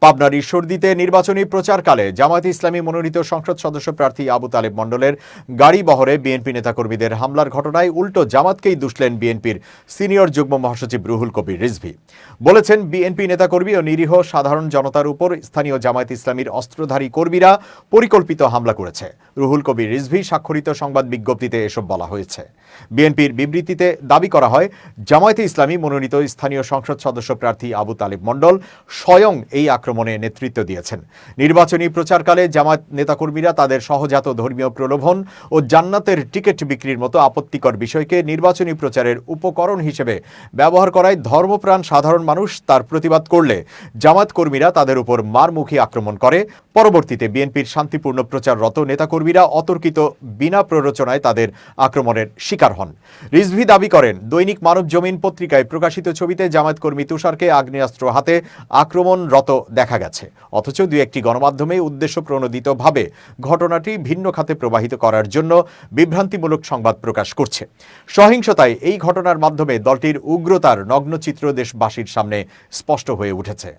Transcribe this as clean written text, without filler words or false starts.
পাবনার ঈশ্বরদীতে নির্বাচনী প্রচারকালে জামায়াতে ইসলামী মনোনীত সংসদ সদস্য প্রার্থী আবু তালেব মণ্ডলের গাড়ি বহরে বিএনপি নেতাকর্মীদের হামলার ঘটনায় উল্টো জামাতকেই দুষলেন বিএনপির সিনিয়র যুগ্ম মহাসচিব রুহুল কবির রিজভী। বলেছেন, বিএনপি নেতাকর্মী ও নিরীহ সাধারণ জনতার উপর স্থানীয় জামায়াত ইসলামীর অস্ত্রধারী কর্মীরা পরিকল্পিত হামলা করেছে। রুহুল কবির রিজভী স্বাক্ষরিত সংবাদ বিজ্ঞপ্তিতে এসব বলা হয়েছে। বিএনপির বিবৃতিতে দাবি করা হয়, জামায়াতে ইসলামী মনোনীত স্থানীয় সংসদ সদস্য প্রার্থী আবু তালেব মণ্ডল স্বয়ং এই আক্রমণে নেতৃত্ব দিয়েছেন। নির্বাচনী প্রচারকালে জামায়াত নেতাকর্মীরা তাদের সহজাত ধর্মীয় প্রলোভন ও জান্নাতের টিকিট বিক্রির মতো আপত্তিকর বিষয়কে নির্বাচনী প্রচারের উপকরণ হিসেবে ব্যবহার করায় ধর্মপ্রাণ সাধারণ মানুষ তার প্রতিবাদ করলে জামায়াত কর্মীরা তাদের উপর মারমুখী আক্রমণ করে। পরবর্তীতে বিএনপির শান্তিপূর্ণ প্রচাররত নেতাকর্মীরা অতর্কিত বিনা প্ররোচনায় তাদের আক্রমণের শিকার হন। রিজভী দাবি করেন, দৈনিক মানব জমিন পত্রিকায় প্রকাশিত ছবিতে জামায়াত কর্মী তুষারকে আগ্নেয়াস্ত্র হাতে আক্রমণরত দেখা গেছে, অথচ দুই একটি গণমাধ্যমে উদ্দেশ্য প্রণোদিতভাবে ঘটনাটি ভিন্ন খাতে প্রবাহিত করার জন্য বিভ্রান্তিমূলক সংবাদ প্রকাশ করছে। সহিংসতায় এই ঘটনার মাধ্যমে দলটির উগ্রতার নগ্নচিত্র দেশবাসীর সামনে স্পষ্ট হয়ে উঠেছে।